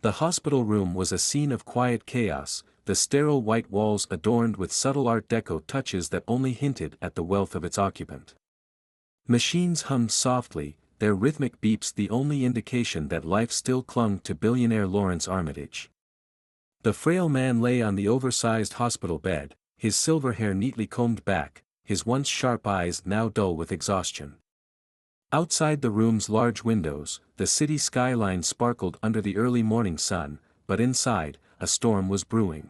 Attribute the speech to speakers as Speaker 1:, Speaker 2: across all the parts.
Speaker 1: The hospital room was a scene of quiet chaos, the sterile white walls adorned with subtle Art Deco touches that only hinted at the wealth of its occupant. Machines hummed softly, their rhythmic beeps the only indication that life still clung to billionaire Lawrence Armitage. The frail man lay on the oversized hospital bed, his silver hair neatly combed back, his once sharp eyes now dull with exhaustion. Outside the room's large windows, the city skyline sparkled under the early morning sun, but inside, a storm was brewing.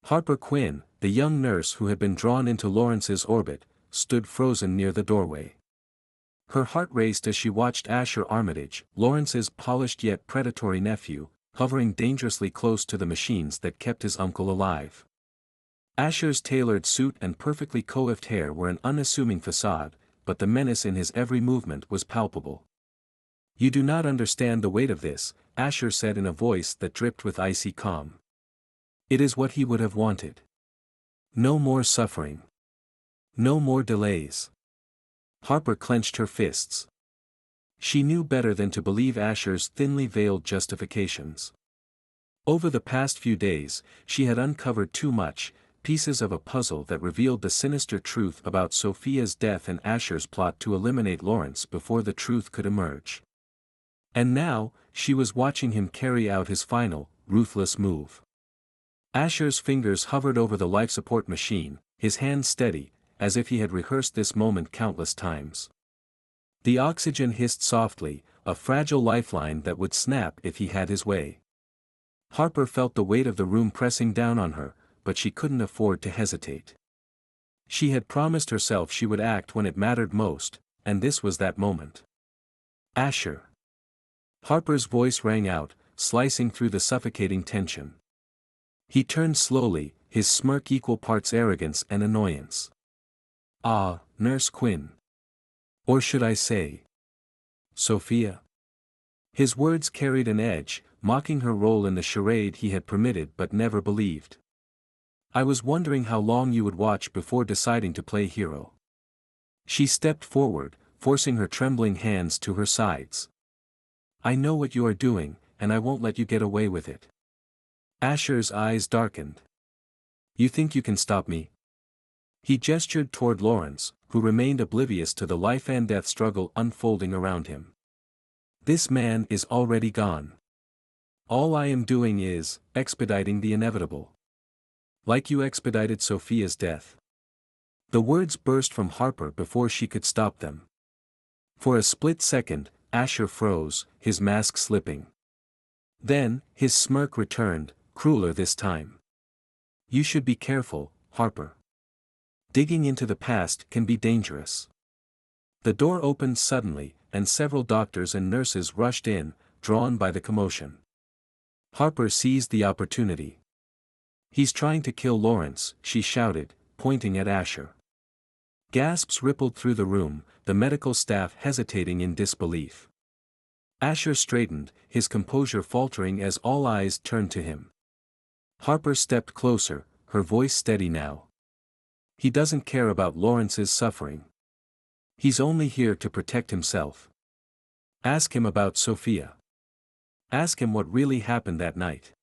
Speaker 1: Harper Quinn, the young nurse who had been drawn into Lawrence's orbit, stood frozen near the doorway. Her heart raced as she watched Asher Armitage, Lawrence's polished yet predatory nephew, hovering dangerously close to the machines that kept his uncle alive. Asher's tailored suit and perfectly coiffed hair were an unassuming facade, but the menace in his every movement was palpable. "You do not understand the weight of this," Asher said in a voice that dripped with icy calm. "It is what he would have wanted. No more suffering. No more delays." Harper clenched her fists. She knew better than to believe Asher's thinly veiled justifications. Over the past few days, she had uncovered too much, pieces of a puzzle that revealed the sinister truth about Sophia's death and Asher's plot to eliminate Lawrence before the truth could emerge. And now, she was watching him carry out his final, ruthless move. Asher's fingers hovered over the life support machine, his hands steady, as if he had rehearsed this moment countless times. The oxygen hissed softly, a fragile lifeline that would snap if he had his way. Harper felt the weight of the room pressing down on her, but she couldn't afford to hesitate. She had promised herself she would act when it mattered most, and this was that moment. "Asher." Harper's voice rang out, slicing through the suffocating tension. He turned slowly, his smirk equal parts arrogance and annoyance. "Ah, Nurse Quinn. Or should I say, Sophia?" His words carried an edge, mocking her role in the charade he had permitted but never believed. "I was wondering how long you would watch before deciding to play hero." She stepped forward, forcing her trembling hands to her sides. "I know what you are doing, and I won't let you get away with it." Asher's eyes darkened. "You think you can stop me?" He gestured toward Lawrence, who remained oblivious to the life-and-death struggle unfolding around him. "This man is already gone. All I am doing is, expediting the inevitable. Like you expedited Sophia's death." The words burst from Harper before she could stop them. For a split second, Asher froze, his mask slipping. Then, his smirk returned, crueler this time. "You should be careful, Harper. Digging into the past can be dangerous." The door opened suddenly, and several doctors and nurses rushed in, drawn by the commotion. Harper seized the opportunity. "He's trying to kill Lawrence," she shouted, pointing at Asher. Gasps rippled through the room, the medical staff hesitating in disbelief. Asher straightened, his composure faltering as all eyes turned to him. Harper stepped closer, her voice steady now. "He doesn't care about Lawrence's suffering. He's only here to protect himself. Ask him about Sophia. Ask him what really happened that night."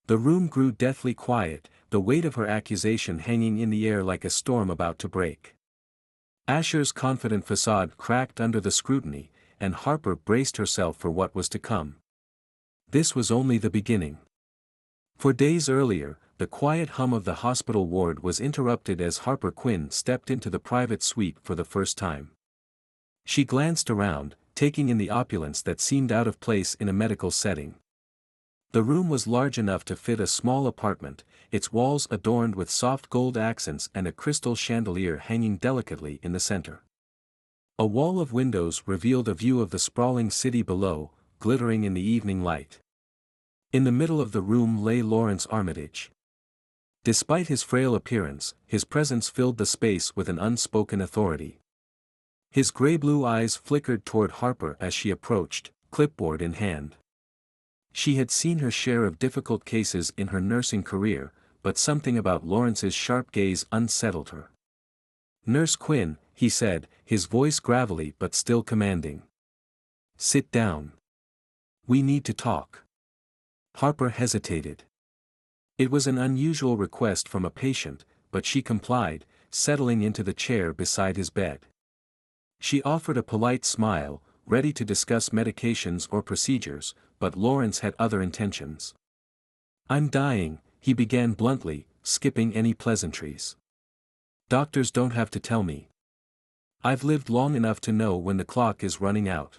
Speaker 1: The room grew deathly quiet, the weight of her accusation hanging in the air like a storm about to break. Asher's confident facade cracked under the scrutiny, and Harper braced herself for what was to come. This was only the beginning. For days earlier, the quiet hum of the hospital ward was interrupted as Harper Quinn stepped into the private suite for the first time. She glanced around, taking in the opulence that seemed out of place in a medical setting. The room was large enough to fit a small apartment, its walls adorned with soft gold accents and a crystal chandelier hanging delicately in the center. A wall of windows revealed a view of the sprawling city below, glittering in the evening light. In the middle of the room lay Lawrence Armitage. Despite his frail appearance, his presence filled the space with an unspoken authority. His gray-blue eyes flickered toward Harper as she approached, clipboard in hand. She had seen her share of difficult cases in her nursing career, but something about Lawrence's sharp gaze unsettled her. "Nurse Quinn," he said, his voice gravelly but still commanding. "Sit down. We need to talk." Harper hesitated. It was an unusual request from a patient, but she complied, settling into the chair beside his bed. She offered a polite smile, ready to discuss medications or procedures, but Lawrence had other intentions. "I'm dying," he began bluntly, skipping any pleasantries. "Doctors don't have to tell me. I've lived long enough to know when the clock is running out."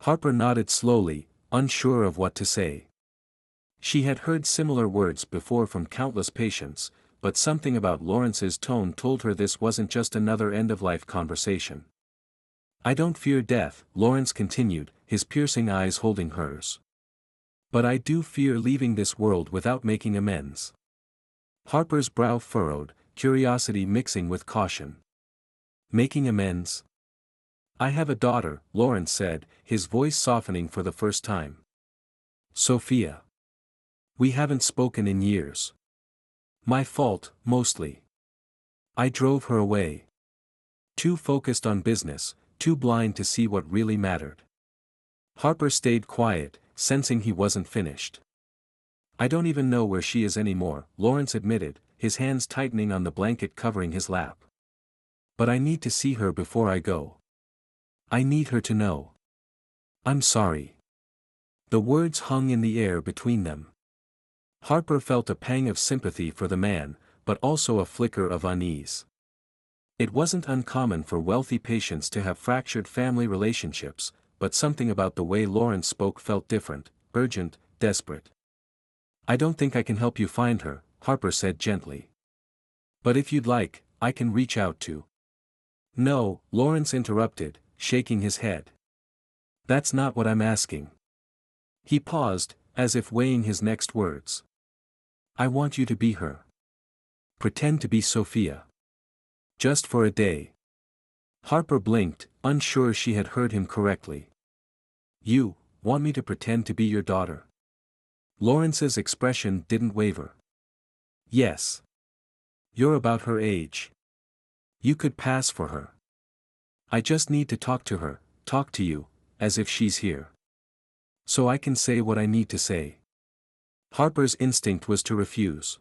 Speaker 1: Harper nodded slowly, unsure of what to say. She had heard similar words before from countless patients, but something about Lawrence's tone told her this wasn't just another end-of-life conversation. "I don't fear death," Lawrence continued, his piercing eyes holding hers. "But I do fear leaving this world without making amends." Harper's brow furrowed, curiosity mixing with caution. "Making amends?" "I have a daughter," Lawrence said, his voice softening for the first time. "Sophia. We haven't spoken in years. My fault, mostly. I drove her away. Too focused on business, too blind to see what really mattered." Harper stayed quiet, sensing he wasn't finished. "I don't even know where she is anymore," Lawrence admitted, his hands tightening on the blanket covering his lap. "But I need to see her before I go. I need her to know. I'm sorry." The words hung in the air between them. Harper felt a pang of sympathy for the man, but also a flicker of unease. It wasn't uncommon for wealthy patients to have fractured family relationships, but something about the way Lawrence spoke felt different, urgent, desperate. "I don't think I can help you find her," Harper said gently. "But if you'd like, I can reach out to—" "No," Lawrence interrupted, shaking his head. "That's not what I'm asking." He paused, as if weighing his next words. "I want you to be her. Pretend to be Sophia. Just for a day." Harper blinked, unsure she had heard him correctly. "You want me to pretend to be your daughter?" Lawrence's expression didn't waver. "Yes. You're about her age. You could pass for her. I just need to talk to her, talk to you, as if she's here. So I can say what I need to say." Harper's instinct was to refuse.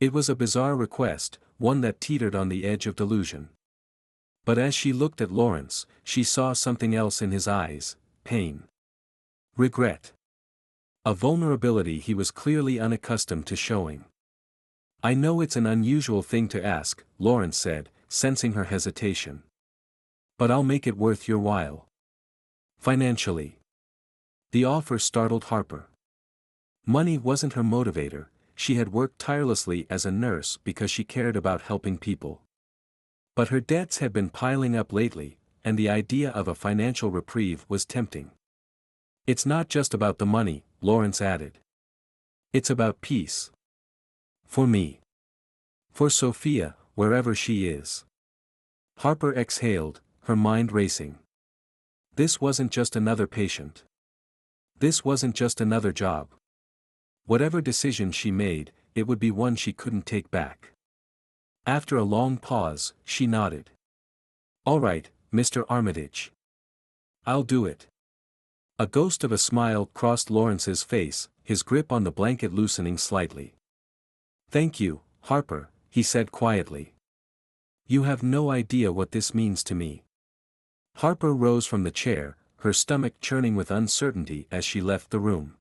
Speaker 1: It was a bizarre request, one that teetered on the edge of delusion. But as she looked at Lawrence, she saw something else in his eyes: pain. Regret. A vulnerability he was clearly unaccustomed to showing. "I know it's an unusual thing to ask," Lawrence said, sensing her hesitation. "But I'll make it worth your while. Financially." The offer startled Harper. Money wasn't her motivator. She had worked tirelessly as a nurse because she cared about helping people. But her debts had been piling up lately, and the idea of a financial reprieve was tempting. "It's not just about the money," Lawrence added. "It's about peace. For me. For Sophia, wherever she is." Harper exhaled, her mind racing. This wasn't just another patient. This wasn't just another job. Whatever decision she made, it would be one she couldn't take back. After a long pause, she nodded. "All right, Mr. Armitage. I'll do it." A ghost of a smile crossed Lawrence's face, his grip on the blanket loosening slightly. "Thank you, Harper," he said quietly. "You have no idea what this means to me." Harper rose from the chair, her stomach churning with uncertainty as she left the room.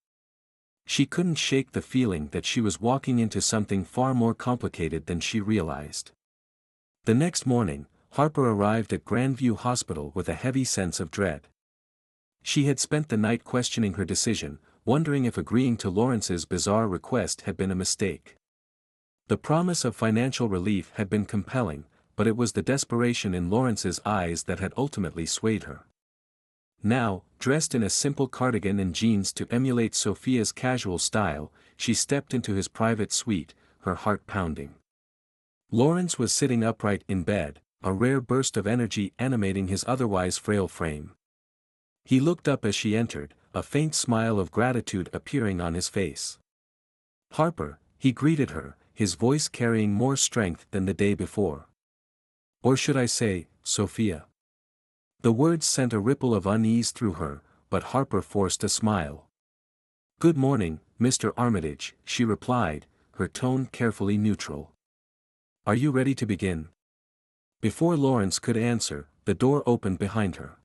Speaker 1: She couldn't shake the feeling that she was walking into something far more complicated than she realized. The next morning, Harper arrived at Grandview Hospital with a heavy sense of dread. She had spent the night questioning her decision, wondering if agreeing to Lawrence's bizarre request had been a mistake. The promise of financial relief had been compelling, but it was the desperation in Lawrence's eyes that had ultimately swayed her. Now, dressed in a simple cardigan and jeans to emulate Sophia's casual style, she stepped into his private suite, her heart pounding. Lawrence was sitting upright in bed, a rare burst of energy animating his otherwise frail frame. He looked up as she entered, a faint smile of gratitude appearing on his face. "Harper," he greeted her, his voice carrying more strength than the day before. "Or should I say, Sophia?" The words sent a ripple of unease through her, but Harper forced a smile. Good morning, Mr. Armitage, she replied, her tone carefully neutral. Are you ready to begin? Before Lawrence could answer, the door opened behind her.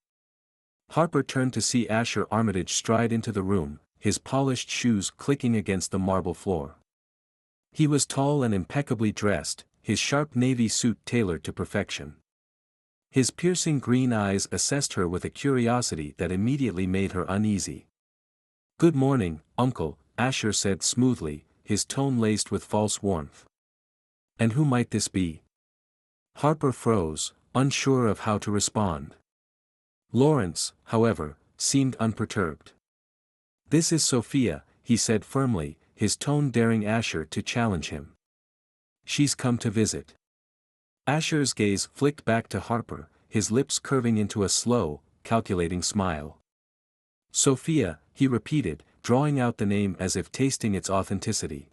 Speaker 1: Harper turned to see Asher Armitage stride into the room, his polished shoes clicking against the marble floor. He was tall and impeccably dressed, his sharp navy suit tailored to perfection. His piercing green eyes assessed her with a curiosity that immediately made her uneasy. Good morning, Uncle, Asher said smoothly, his tone laced with false warmth. And who might this be? Harper froze, unsure of how to respond. Lawrence, however, seemed unperturbed. This is Sophia, he said firmly, his tone daring Asher to challenge him. She's come to visit. Asher's gaze flicked back to Harper, his lips curving into a slow, calculating smile. Sophia, he repeated, drawing out the name as if tasting its authenticity.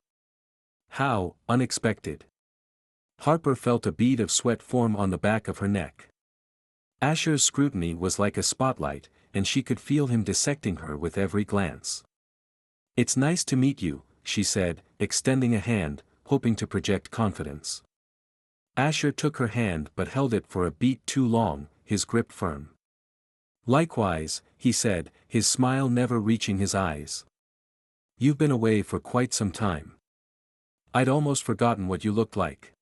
Speaker 1: How unexpected. Harper felt a bead of sweat form on the back of her neck. Asher's scrutiny was like a spotlight, and she could feel him dissecting her with every glance. It's nice to meet you, she said, extending a hand, hoping to project confidence. Asher took her hand but held it for a beat too long, his grip firm. Likewise, he said, his smile never reaching his eyes. You've been away for quite some time. I'd almost forgotten what you looked like.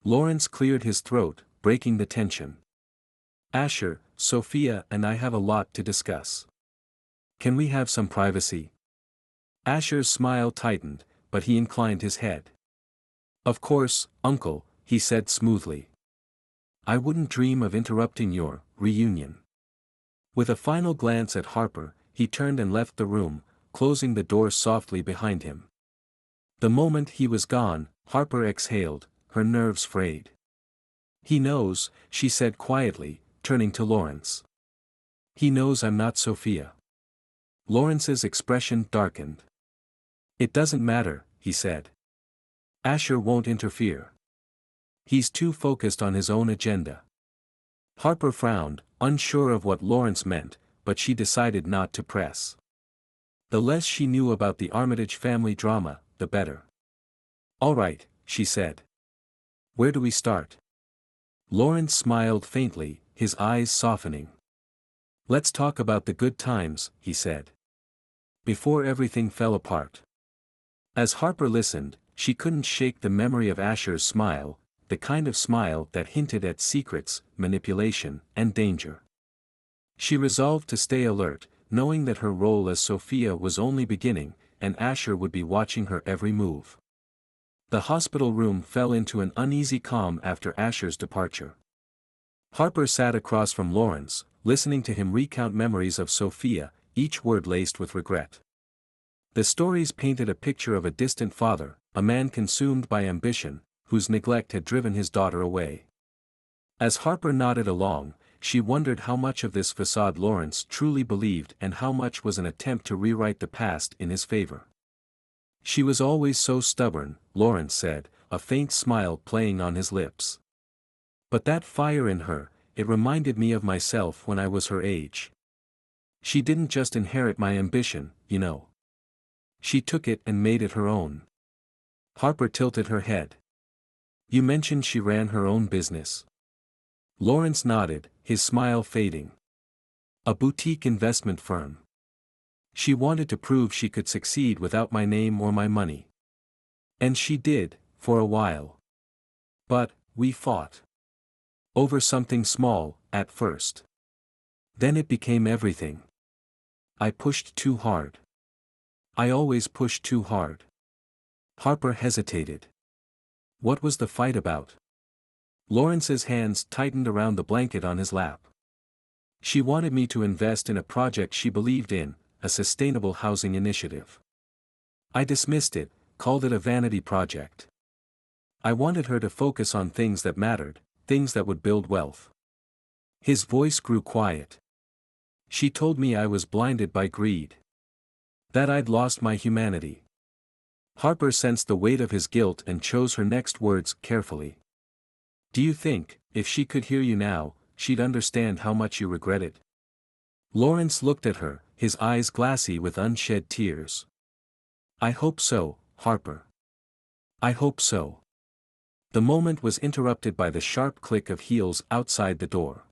Speaker 1: Lawrence cleared his throat, breaking the tension. Asher, Sophia and I have a lot to discuss. Can we have some privacy? Asher's smile tightened, but he inclined his head. Of course, Uncle, he said smoothly. I wouldn't dream of interrupting your reunion. With a final glance at Harper, he turned and left the room, closing the door softly behind him. The moment he was gone, Harper exhaled, her nerves frayed. He knows, she said quietly, turning to Lawrence. He knows I'm not Sophia. Lawrence's expression darkened. It doesn't matter, he said. Asher won't interfere. He's too focused on his own agenda. Harper frowned, unsure of what Lawrence meant, but she decided not to press. The less she knew about the Armitage family drama, the better. All right, she said. Where do we start? Lawrence smiled faintly, his eyes softening. Let's talk about the good times, he said. Before everything fell apart. As Harper listened, she couldn't shake the memory of Asher's smile, the kind of smile that hinted at secrets, manipulation, and danger. She resolved to stay alert, knowing that her role as Sophia was only beginning, and Asher would be watching her every move. The hospital room fell into an uneasy calm after Asher's departure. Harper sat across from Lawrence, listening to him recount memories of Sophia, each word laced with regret. The stories painted a picture of a distant father, a man consumed by ambition, whose neglect had driven his daughter away. As Harper nodded along, she wondered how much of this facade Lawrence truly believed and how much was an attempt to rewrite the past in his favor. She was always so stubborn, Lawrence said, a faint smile playing on his lips. But that fire in her, it reminded me of myself when I was her age. She didn't just inherit my ambition, you know. She took it and made it her own. Harper tilted her head. You mentioned she ran her own business. Lawrence nodded, his smile fading. A boutique investment firm. She wanted to prove she could succeed without my name or my money. And she did, for a while. But, we fought. Over something small, at first. Then it became everything. I pushed too hard. I always pushed too hard. Harper hesitated. What was the fight about? Lawrence's hands tightened around the blanket on his lap. She wanted me to invest in a project she believed in, a sustainable housing initiative. I dismissed it, called it a vanity project. I wanted her to focus on things that mattered, things that would build wealth. His voice grew quiet. She told me I was blinded by greed. That I'd lost my humanity. Harper sensed the weight of his guilt and chose her next words carefully. Do you think, if she could hear you now, she'd understand how much you regret it? Lawrence looked at her, his eyes glassy with unshed tears. I hope so, Harper. I hope so. The moment was interrupted by the sharp click of heels outside the door.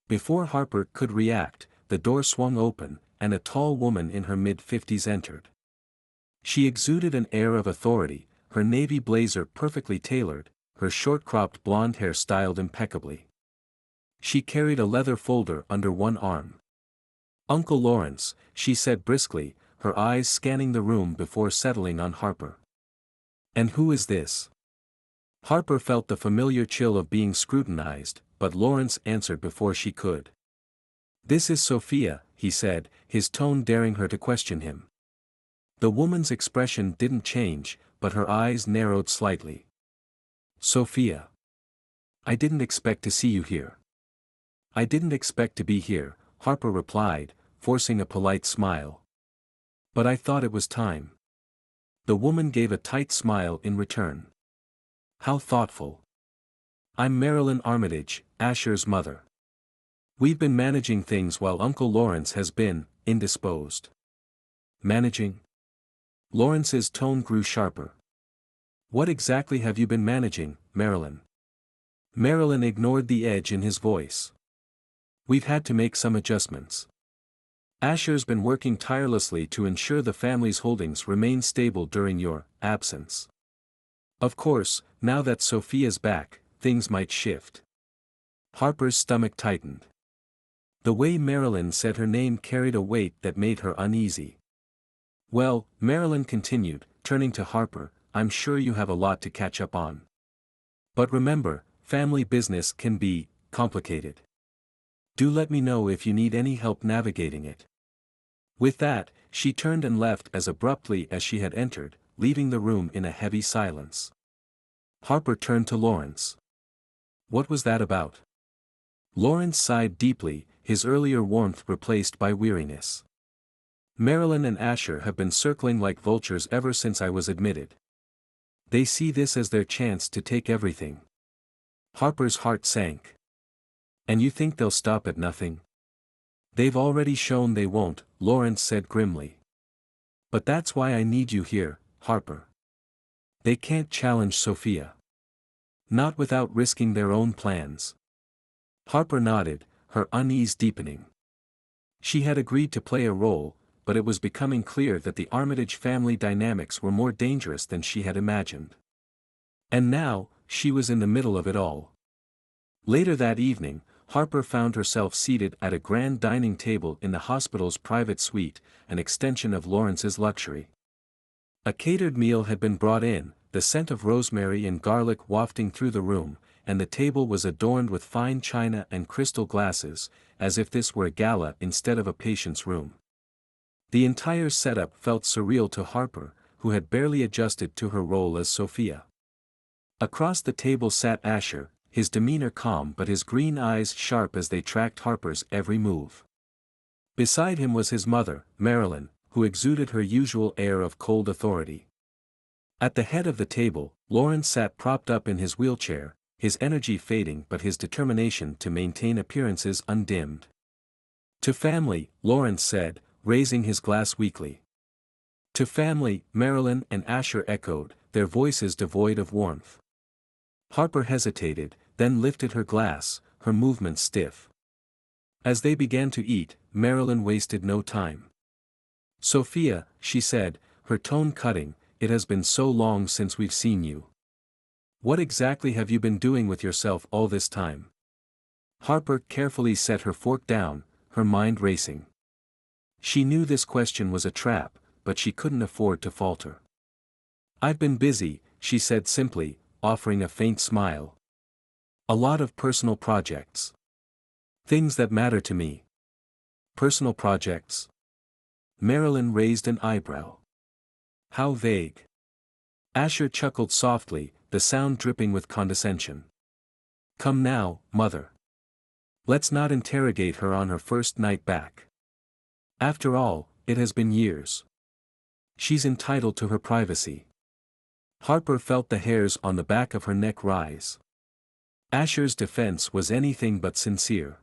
Speaker 1: Before Harper could react, the door swung open, and a tall woman in her mid-50s entered. She exuded an air of authority, her navy blazer perfectly tailored, her short-cropped blonde hair styled impeccably. She carried a leather folder under one arm. "Uncle Lawrence," she said briskly, her eyes scanning the room before settling on Harper. "And who is this?" Harper felt the familiar chill of being scrutinized, but Lawrence answered before she could. "This is Sophia," he said, his tone daring her to question him. The woman's expression didn't change, but her eyes narrowed slightly. "Sophia. I didn't expect to see you here." "I didn't expect to be here," Harper replied, forcing a polite smile. "But I thought it was time." The woman gave a tight smile in return. "How thoughtful. I'm Marilyn Armitage, Asher's mother. We've been managing things while Uncle Lawrence has been indisposed." "Managing?" Lawrence's tone grew sharper. "What exactly have you been managing, Marilyn?" Marilyn ignored the edge in his voice. "We've had to make some adjustments. Asher's been working tirelessly to ensure the family's holdings remain stable during your absence. Of course, now that Sophia's back, things might shift." Harper's stomach tightened. The way Marilyn said her name carried a weight that made her uneasy. "Well," Marilyn continued, turning to Harper, "I'm sure you have a lot to catch up on. But remember, family business can be complicated. Do let me know if you need any help navigating it." With that, she turned and left as abruptly as she had entered, leaving the room in a heavy silence. Harper turned to Lawrence. "What was that about?" Lawrence sighed deeply, his earlier warmth replaced by weariness. "Marilyn and Asher have been circling like vultures ever since I was admitted. They see this as their chance to take everything." Harper's heart sank. "And you think they'll stop at nothing?" "They've already shown they won't," Lawrence said grimly. "But that's why I need you here, Harper. They can't challenge Sophia. Not without risking their own plans." Harper nodded, her unease deepening. She had agreed to play a role, but it was becoming clear that the Armitage family dynamics were more dangerous than she had imagined. And now, she was in the middle of it all. Later that evening, Harper found herself seated at a grand dining table in the hospital's private suite, an extension of Lawrence's luxury. A catered meal had been brought in, the scent of rosemary and garlic wafting through the room, and the table was adorned with fine china and crystal glasses, as if this were a gala instead of a patient's room. The entire setup felt surreal to Harper, who had barely adjusted to her role as Sophia. Across the table sat Asher, his demeanor calm but his green eyes sharp as they tracked Harper's every move. Beside him was his mother, Marilyn, who exuded her usual air of cold authority. At the head of the table, Lawrence sat propped up in his wheelchair, his energy fading but his determination to maintain appearances undimmed. "To family," Lawrence said, raising his glass weakly. "To family," Marilyn and Asher echoed, their voices devoid of warmth. Harper hesitated, then lifted her glass, her movements stiff. As they began to eat, Marilyn wasted no time. "Sophia," she said, her tone cutting, "it has been so long since we've seen you. What exactly have you been doing with yourself all this time?" Harper carefully set her fork down, her mind racing. She knew this question was a trap, but she couldn't afford to falter. "I've been busy," she said simply, offering a faint smile. "A lot of personal projects. Things that matter to me." "Personal projects?" Marilyn raised an eyebrow. "How vague." Asher chuckled softly, the sound dripping with condescension. "Come now, mother. Let's not interrogate her on her first night back. After all, it has been years. She's entitled to her privacy." Harper felt the hairs on the back of her neck rise. Asher's defense was anything but sincere.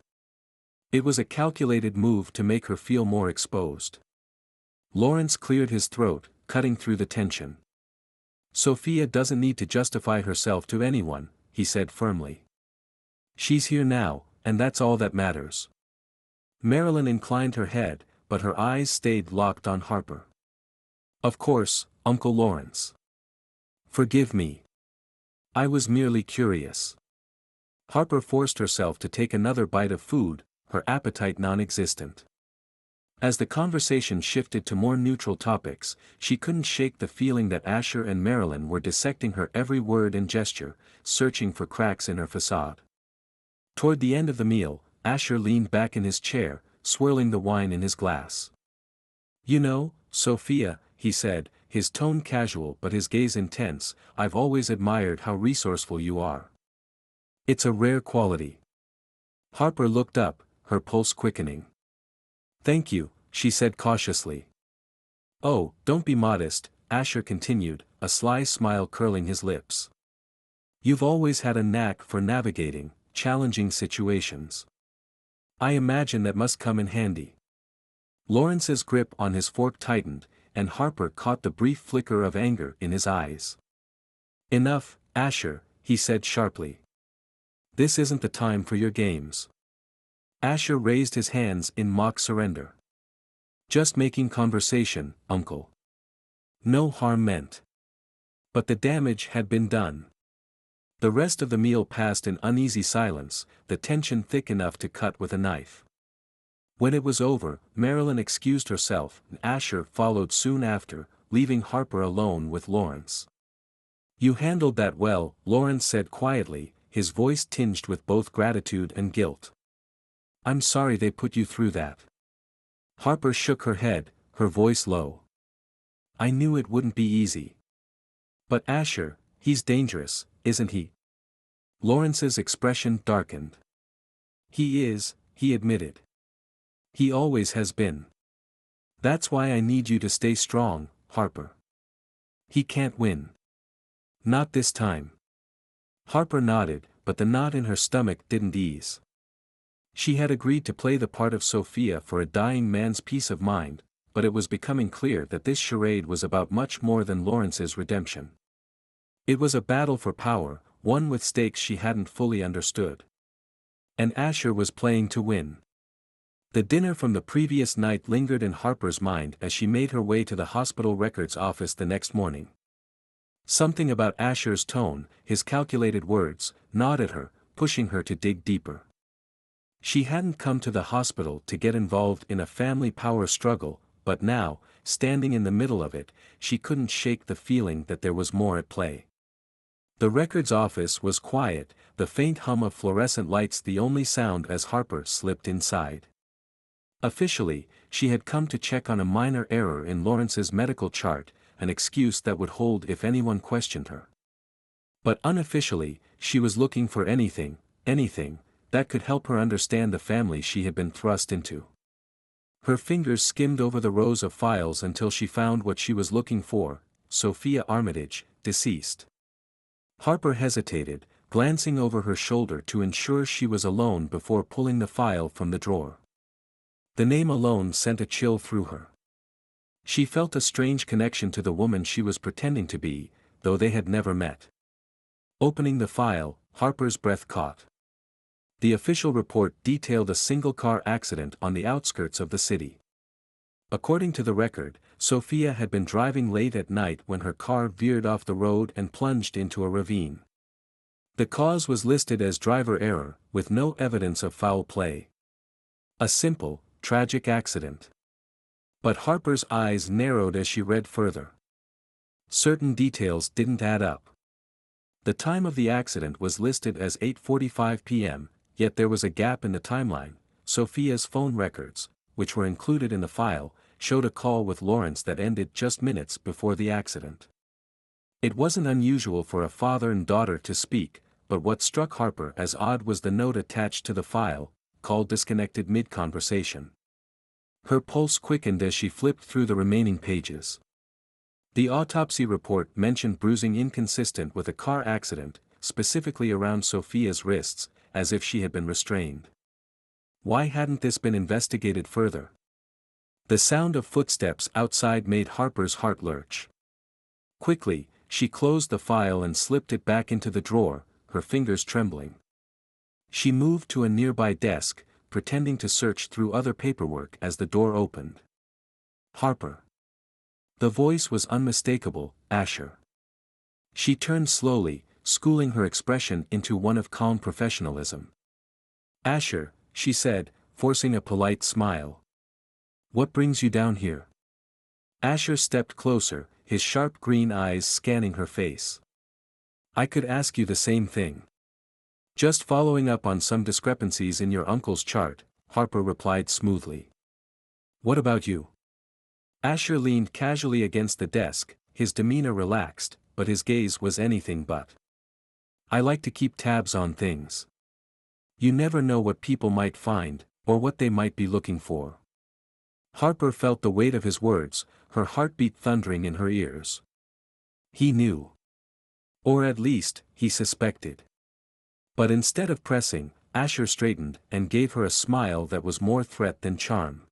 Speaker 1: It was a calculated move to make her feel more exposed. Lawrence cleared his throat, cutting through the tension. Sophia doesn't need to justify herself to anyone, he said firmly. She's here now, and that's all that matters. Marilyn inclined her head, but her eyes stayed locked on Harper. Of course, Uncle Lawrence. Forgive me. I was merely curious. Harper forced herself to take another bite of food, her appetite non-existent. As the conversation shifted to more neutral topics, she couldn't shake the feeling that Asher and Marilyn were dissecting her every word and gesture, searching for cracks in her facade. Toward the end of the meal, Asher leaned back in his chair, swirling the wine in his glass. You know, Sophia, he said, his tone casual but his gaze intense, I've always admired how resourceful you are. It's a rare quality. Harper looked up, her pulse quickening. Thank you, she said cautiously. Oh, don't be modest, Asher continued, a sly smile curling his lips. You've always had a knack for navigating challenging situations. I imagine that must come in handy. Lawrence's grip on his fork tightened, and Harper caught the brief flicker of anger in his eyes. Enough, Asher, he said sharply. This isn't the time for your games. Asher raised his hands in mock surrender. Just making conversation, Uncle. No harm meant. But the damage had been done. The rest of the meal passed in uneasy silence, the tension thick enough to cut with a knife. When it was over, Marilyn excused herself, and Asher followed soon after, leaving Harper alone with Lawrence. You handled that well, Lawrence said quietly, his voice tinged with both gratitude and guilt. I'm sorry they put you through that. Harper shook her head, her voice low. I knew it wouldn't be easy. But Asher, he's dangerous, isn't he? Lawrence's expression darkened. He is, he admitted. He always has been. That's why I need you to stay strong, Harper. He can't win. Not this time. Harper nodded, but the knot in her stomach didn't ease. She had agreed to play the part of Sophia for a dying man's peace of mind, but it was becoming clear that this charade was about much more than Lawrence's redemption. It was a battle for power, one with stakes she hadn't fully understood. And Asher was playing to win. The dinner from the previous night lingered in Harper's mind as she made her way to the hospital records office the next morning. Something about Asher's tone, his calculated words, gnawed at her, pushing her to dig deeper. She hadn't come to the hospital to get involved in a family power struggle, but now, standing in the middle of it, she couldn't shake the feeling that there was more at play. The records office was quiet, the faint hum of fluorescent lights the only sound as Harper slipped inside. Officially, she had come to check on a minor error in Lawrence's medical chart, an excuse that would hold if anyone questioned her. But unofficially, she was looking for anything, that could help her understand the family she had been thrust into. Her fingers skimmed over the rows of files until she found what she was looking for, Sophia Armitage, deceased. Harper hesitated, glancing over her shoulder to ensure she was alone before pulling the file from the drawer. The name alone sent a chill through her. She felt a strange connection to the woman she was pretending to be, though they had never met. Opening the file, Harper's breath caught. The official report detailed a single-car accident on the outskirts of the city. According to the record, Sophia had been driving late at night when her car veered off the road and plunged into a ravine. The cause was listed as driver error, with no evidence of foul play. A simple, tragic accident. But Harper's eyes narrowed as she read further. Certain details didn't add up. The time of the accident was listed as 8:45 p.m., yet there was a gap in the timeline. Sophia's phone records, which were included in the file, showed a call with Lawrence that ended just minutes before the accident. It wasn't unusual for a father and daughter to speak, but what struck Harper as odd was the note attached to the file, called disconnected mid-conversation. Her pulse quickened as she flipped through the remaining pages. The autopsy report mentioned bruising inconsistent with a car accident, specifically around Sophia's wrists, as if she had been restrained. Why hadn't this been investigated further? The sound of footsteps outside made Harper's heart lurch. Quickly, she closed the file and slipped it back into the drawer, her fingers trembling. She moved to a nearby desk, pretending to search through other paperwork as the door opened. Harper. The voice was unmistakable, Asher. She turned slowly, schooling her expression into one of calm professionalism. Asher, she said, forcing a polite smile. What brings you down here? Asher stepped closer, his sharp green eyes scanning her face. I could ask you the same thing. Just following up on some discrepancies in your uncle's chart, Harper replied smoothly. What about you? Asher leaned casually against the desk, his demeanor relaxed, but his gaze was anything but. I like to keep tabs on things. You never know what people might find, or what they might be looking for. Harper felt the weight of his words, her heartbeat thundering in her ears. He knew. Or at least, he suspected. But instead of pressing, Asher straightened and gave her a smile that was more threat than charm.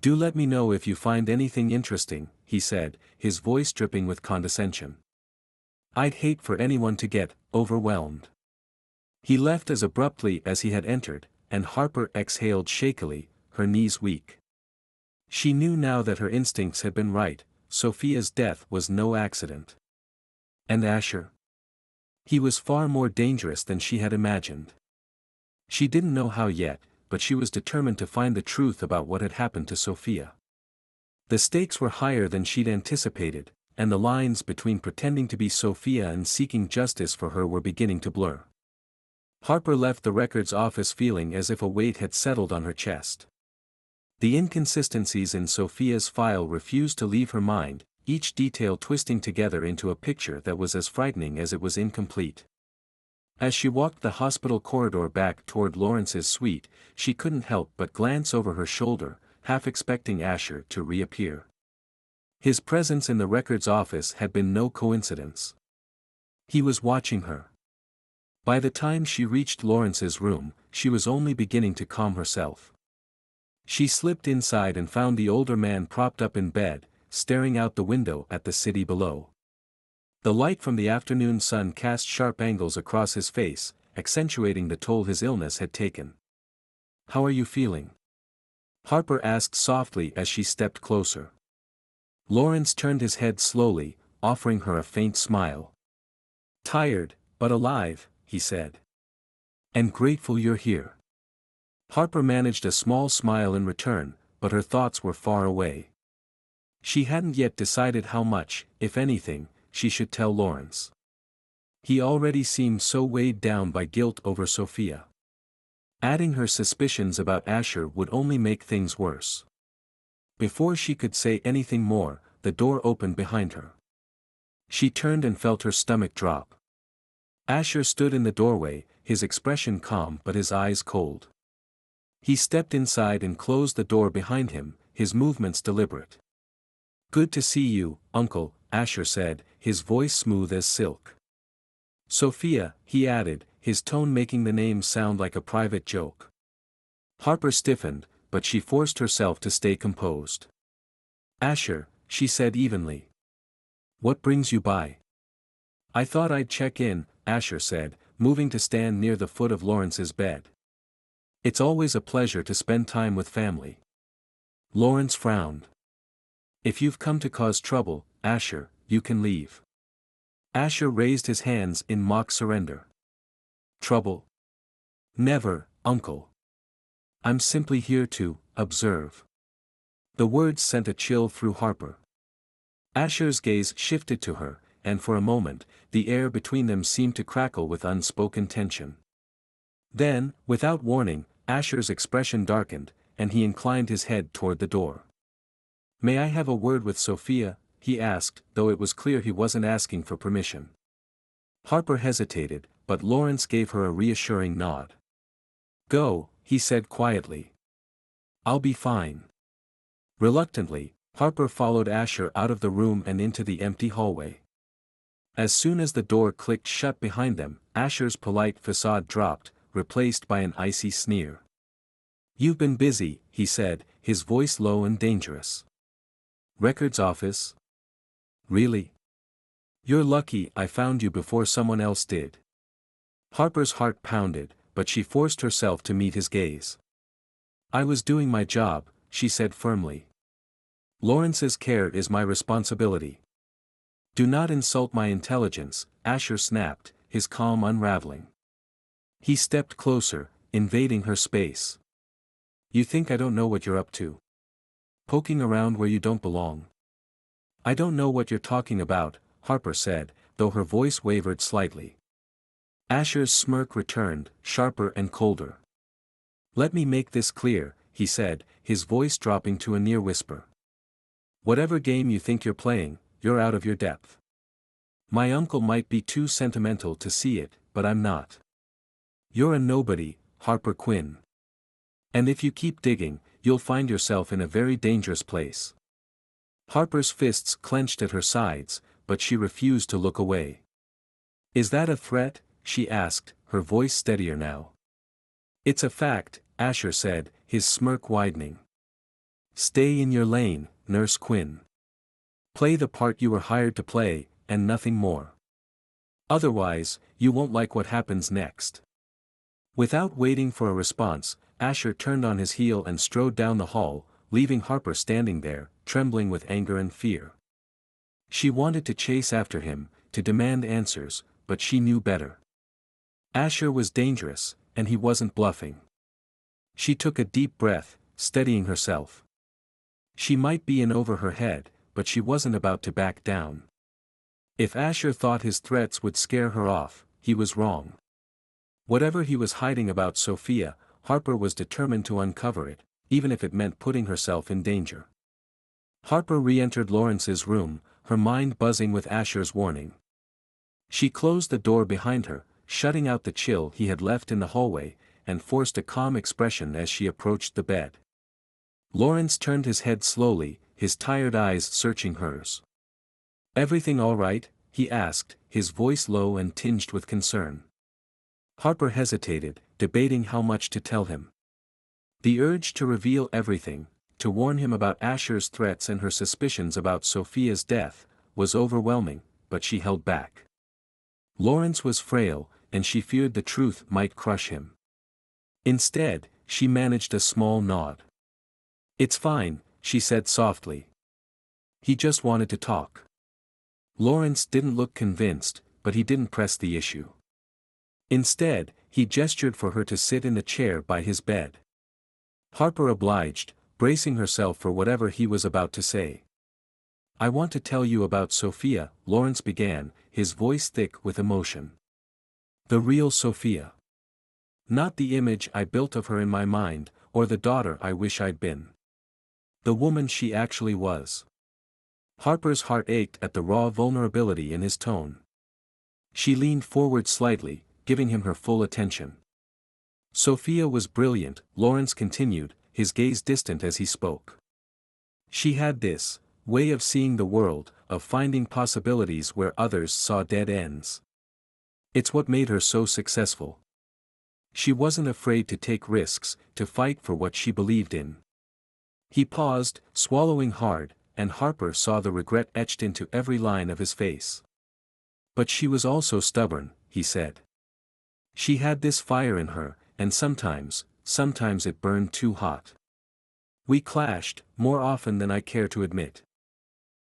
Speaker 1: Do let me know if you find anything interesting, he said, his voice dripping with condescension. I'd hate for anyone to get overwhelmed. He left as abruptly as he had entered, and Harper exhaled shakily, her knees weak. She knew now that her instincts had been right, Sophia's death was no accident. And Asher? He was far more dangerous than she had imagined. She didn't know how yet, but she was determined to find the truth about what had happened to Sophia. The stakes were higher than she'd anticipated, and the lines between pretending to be Sophia and seeking justice for her were beginning to blur. Harper left the records office feeling as if a weight had settled on her chest. The inconsistencies in Sophia's file refused to leave her mind, each detail twisting together into a picture that was as frightening as it was incomplete. As she walked the hospital corridor back toward Lawrence's suite, she couldn't help but glance over her shoulder, half expecting Asher to reappear. His presence in the records office had been no coincidence. He was watching her. By the time she reached Lawrence's room, she was only beginning to calm herself. She slipped inside and found the older man propped up in bed, staring out the window at the city below. The light from the afternoon sun cast sharp angles across his face, accentuating the toll his illness had taken. How are you feeling? Harper asked softly as she stepped closer. Lawrence turned his head slowly, offering her a faint smile. Tired, but alive, he said. And grateful you're here. Harper managed a small smile in return, but her thoughts were far away. She hadn't yet decided how much, if anything, she should tell Lawrence. He already seemed so weighed down by guilt over Sophia. Adding her suspicions about Asher would only make things worse. Before she could say anything more, the door opened behind her. She turned and felt her stomach drop. Asher stood in the doorway, his expression calm but his eyes cold. He stepped inside and closed the door behind him, his movements deliberate. Good to see you, Uncle, Asher said, his voice smooth as silk. Sophia, he added, his tone making the name sound like a private joke. Harper stiffened, but she forced herself to stay composed. Asher, she said evenly. What brings you by? I thought I'd check in, Asher said, moving to stand near the foot of Lawrence's bed. It's always a pleasure to spend time with family. Lawrence frowned. If you've come to cause trouble, Asher, you can leave. Asher raised his hands in mock surrender. Trouble? Never, Uncle. I'm simply here to observe. The words sent a chill through Harper. Asher's gaze shifted to her, and for a moment, the air between them seemed to crackle with unspoken tension. Then, without warning, Asher's expression darkened, and he inclined his head toward the door. May I have a word with Sophia? He asked, though it was clear he wasn't asking for permission. Harper hesitated, but Lawrence gave her a reassuring nod. Go, he said quietly. I'll be fine. Reluctantly, Harper followed Asher out of the room and into the empty hallway. As soon as the door clicked shut behind them, Asher's polite facade dropped, replaced by an icy sneer. You've been busy, he said, his voice low and dangerous. Records office? Really? You're lucky I found you before someone else did. Harper's heart pounded, but she forced herself to meet his gaze. I was doing my job, she said firmly. Lawrence's care is my responsibility. Do not insult my intelligence, Asher snapped, his calm unraveling. He stepped closer, invading her space. You think I don't know what you're up to? Poking around where you don't belong. I don't know what you're talking about, Harper said, though her voice wavered slightly. Asher's smirk returned, sharper and colder. Let me make this clear, he said, his voice dropping to a near whisper. Whatever game you think you're playing, you're out of your depth. My uncle might be too sentimental to see it, but I'm not. You're a nobody, Harper Quinn. And if you keep digging, you'll find yourself in a very dangerous place. Harper's fists clenched at her sides, but she refused to look away. Is that a threat? She asked, her voice steadier now. It's a fact, Asher said, his smirk widening. Stay in your lane, Nurse Quinn. Play the part you were hired to play, and nothing more. Otherwise, you won't like what happens next. Without waiting for a response, Asher turned on his heel and strode down the hall, leaving Harper standing there, trembling with anger and fear. She wanted to chase after him, to demand answers, but she knew better. Asher was dangerous, and he wasn't bluffing. She took a deep breath, steadying herself. She might be in over her head, but she wasn't about to back down. If Asher thought his threats would scare her off, he was wrong. Whatever he was hiding about Sophia, Harper was determined to uncover it, even if it meant putting herself in danger. Harper re-entered Lawrence's room, her mind buzzing with Asher's warning. She closed the door behind her, shutting out the chill he had left in the hallway, and forced a calm expression as she approached the bed. Lawrence turned his head slowly, his tired eyes searching hers. Everything all right? He asked, his voice low and tinged with concern. Harper hesitated, debating how much to tell him. The urge to reveal everything, to warn him about Asher's threats and her suspicions about Sophia's death, was overwhelming, but she held back. Lawrence was frail, and she feared the truth might crush him. Instead, she managed a small nod. It's fine, she said softly. He just wanted to talk. Lawrence didn't look convinced, but he didn't press the issue. Instead, he gestured for her to sit in the chair by his bed. Harper obliged, bracing herself for whatever he was about to say. I want to tell you about Sophia, Lawrence began, his voice thick with emotion. The real Sophia. Not the image I built of her in my mind, or the daughter I wish I'd been. The woman she actually was. Harper's heart ached at the raw vulnerability in his tone. She leaned forward slightly, giving him her full attention. Sophia was brilliant, Lawrence continued, his gaze distant as he spoke. She had this way of seeing the world, of finding possibilities where others saw dead ends. It's what made her so successful. She wasn't afraid to take risks, to fight for what she believed in. He paused, swallowing hard, and Harper saw the regret etched into every line of his face. But she was also stubborn, he said. She had this fire in her, and sometimes it burned too hot. We clashed, more often than I care to admit.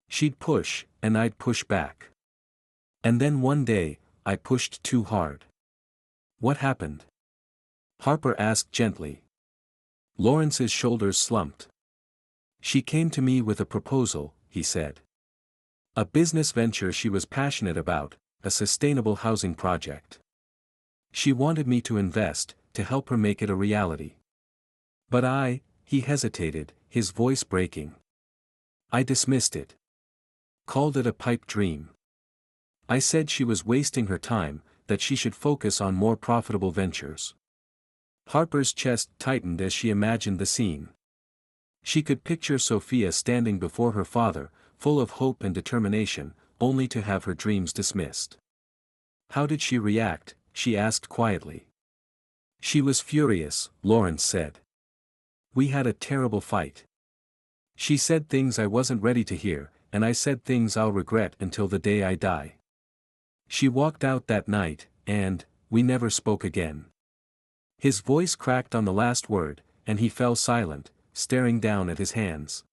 Speaker 1: She'd push, and I'd push back. And then one day, I pushed too hard. What happened? Harper asked gently. Lawrence's shoulders slumped. She came to me with a proposal, he said. A business venture she was passionate about, a sustainable housing project. She wanted me to invest, to help her make it a reality. But he hesitated, his voice breaking. I dismissed it. Called it a pipe dream. I said she was wasting her time, that she should focus on more profitable ventures. Harper's chest tightened as she imagined the scene. She could picture Sophia standing before her father, full of hope and determination, only to have her dreams dismissed. How did she react? She asked quietly. She was furious, Lawrence said. We had a terrible fight. She said things I wasn't ready to hear, and I said things I'll regret until the day I die. She walked out that night, and we never spoke again. His voice cracked on the last word, and he fell silent, staring down at his hands.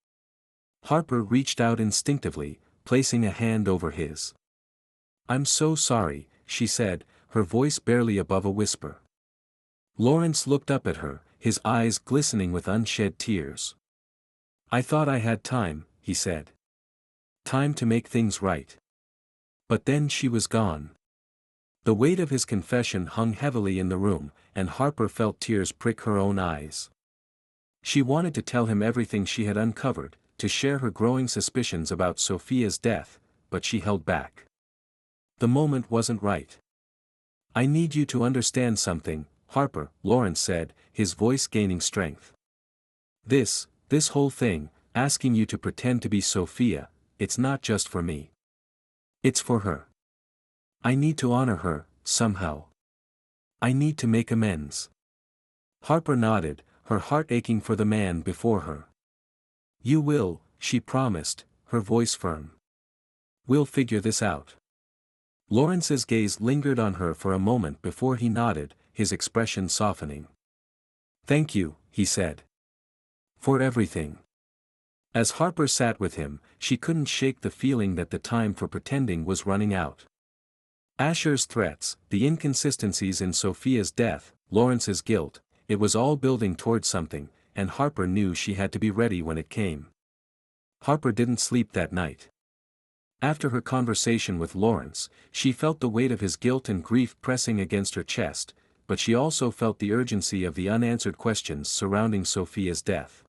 Speaker 1: Harper reached out instinctively, placing a hand over his. "I'm so sorry," she said, her voice barely above a whisper. Lawrence looked up at her, his eyes glistening with unshed tears. "I thought I had time," he said. "Time to make things right." But then she was gone. The weight of his confession hung heavily in the room, and Harper felt tears prick her own eyes. She wanted to tell him everything she had uncovered, to share her growing suspicions about Sophia's death, but she held back. The moment wasn't right. "I need you to understand something, Harper," Lawrence said, his voice gaining strength. This whole thing, asking you to pretend to be Sophia, it's not just for me. It's for her. I need to honor her, somehow. I need to make amends." Harper nodded, her heart aching for the man before her. "You will," she promised, her voice firm. "We'll figure this out." Lawrence's gaze lingered on her for a moment before he nodded, his expression softening. "Thank you," he said. "For everything." As Harper sat with him, she couldn't shake the feeling that the time for pretending was running out. Asher's threats, the inconsistencies in Sophia's death, Lawrence's guilt, it was all building towards something, and Harper knew she had to be ready when it came. Harper didn't sleep that night. After her conversation with Lawrence, she felt the weight of his guilt and grief pressing against her chest, but she also felt the urgency of the unanswered questions surrounding Sophia's death.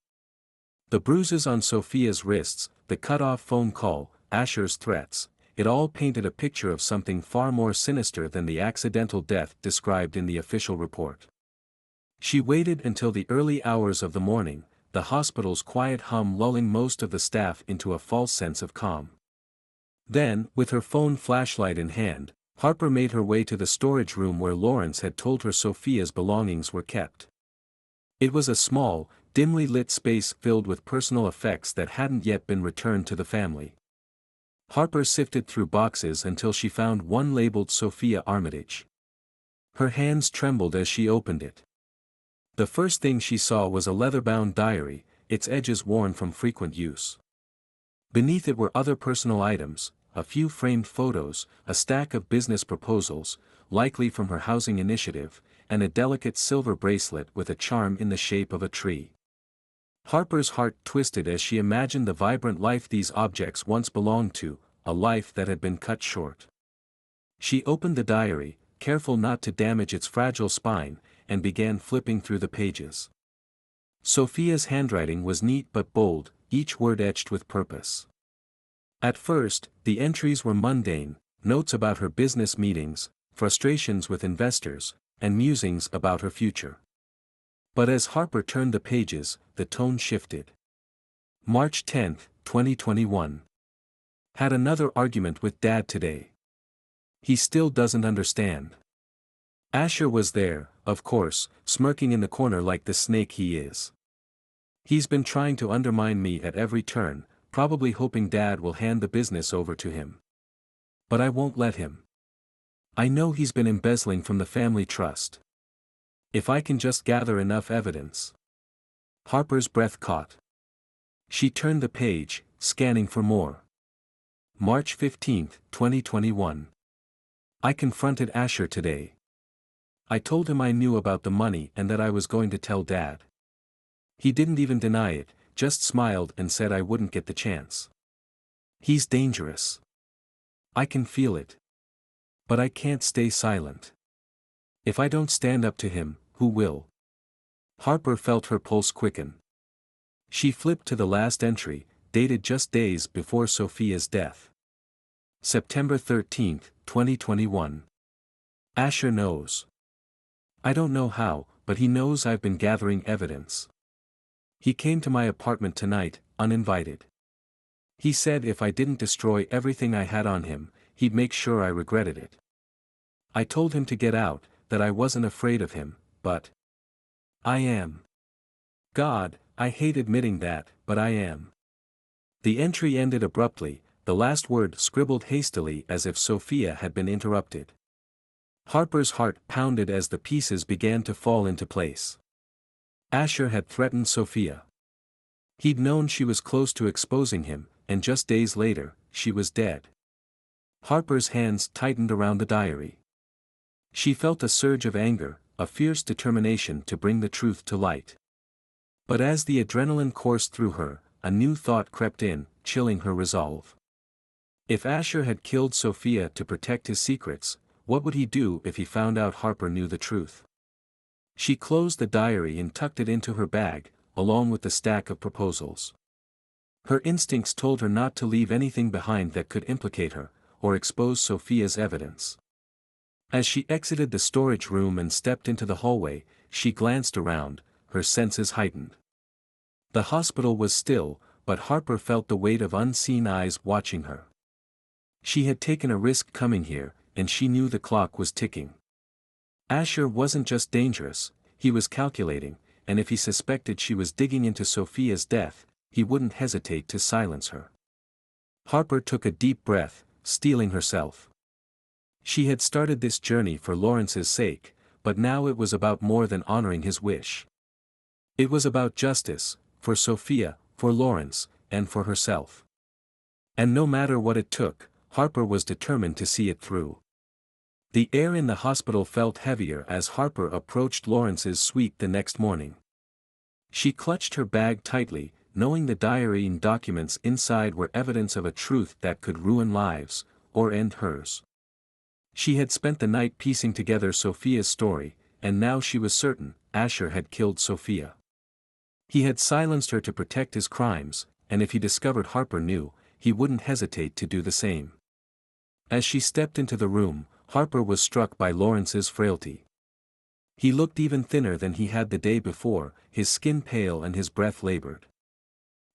Speaker 1: The bruises on Sophia's wrists, the cut-off phone call, Asher's threats, it all painted a picture of something far more sinister than the accidental death described in the official report. She waited until the early hours of the morning, the hospital's quiet hum lulling most of the staff into a false sense of calm. Then, with her phone flashlight in hand, Harper made her way to the storage room where Lawrence had told her Sophia's belongings were kept. It was a small, dimly lit space filled with personal effects that hadn't yet been returned to the family. Harper sifted through boxes until she found one labeled Sophia Armitage. Her hands trembled as she opened it. The first thing she saw was a leather-bound diary, its edges worn from frequent use. Beneath it were other personal items, a few framed photos, a stack of business proposals, likely from her housing initiative, and a delicate silver bracelet with a charm in the shape of a tree. Harper's heart twisted as she imagined the vibrant life these objects once belonged to, a life that had been cut short. She opened the diary, careful not to damage its fragile spine, and began flipping through the pages. Sophia's handwriting was neat but bold, each word etched with purpose. At first, the entries were mundane, notes about her business meetings, frustrations with investors, and musings about her future. But as Harper turned the pages, the tone shifted. March 10, 2021. Had another argument with Dad today. He still doesn't understand. Asher was there, of course, smirking in the corner like the snake he is. He's been trying to undermine me at every turn, probably hoping Dad will hand the business over to him. But I won't let him. I know he's been embezzling from the family trust. If I can just gather enough evidence. Harper's breath caught. She turned the page, scanning for more. March 15, 2021. I confronted Asher today. I told him I knew about the money and that I was going to tell Dad. He didn't even deny it, just smiled and said I wouldn't get the chance. He's dangerous. I can feel it. But I can't stay silent. If I don't stand up to him, who will? Harper felt her pulse quicken. She flipped to the last entry, dated just days before Sophia's death. September 13, 2021. Asher knows. I don't know how, but he knows I've been gathering evidence. He came to my apartment tonight, uninvited. He said if I didn't destroy everything I had on him, he'd make sure I regretted it. I told him to get out, that I wasn't afraid of him, but I am. God, I hate admitting that, but I am. The entry ended abruptly, the last word scribbled hastily as if Sophia had been interrupted. Harper's heart pounded as the pieces began to fall into place. Asher had threatened Sophia. He'd known she was close to exposing him, and just days later, she was dead. Harper's hands tightened around the diary. She felt a surge of anger, a fierce determination to bring the truth to light. But as the adrenaline coursed through her, a new thought crept in, chilling her resolve. If Asher had killed Sophia to protect his secrets, what would he do if he found out Harper knew the truth? She closed the diary and tucked it into her bag, along with the stack of proposals. Her instincts told her not to leave anything behind that could implicate her, or expose Sophia's evidence. As she exited the storage room and stepped into the hallway, she glanced around, her senses heightened. The hospital was still, but Harper felt the weight of unseen eyes watching her. She had taken a risk coming here, and she knew the clock was ticking. Asher wasn't just dangerous, he was calculating, and if he suspected she was digging into Sophia's death, he wouldn't hesitate to silence her. Harper took a deep breath, steeling herself. She had started this journey for Lawrence's sake, but now it was about more than honoring his wish. It was about justice, for Sophia, for Lawrence, and for herself. And no matter what it took, Harper was determined to see it through. The air in the hospital felt heavier as Harper approached Lawrence's suite the next morning. She clutched her bag tightly, knowing the diary and documents inside were evidence of a truth that could ruin lives, or end hers. She had spent the night piecing together Sophia's story, and now she was certain, Asher had killed Sophia. He had silenced her to protect his crimes, and if he discovered Harper knew, he wouldn't hesitate to do the same. As she stepped into the room, Harper was struck by Lawrence's frailty. He looked even thinner than he had the day before, his skin pale and his breath labored.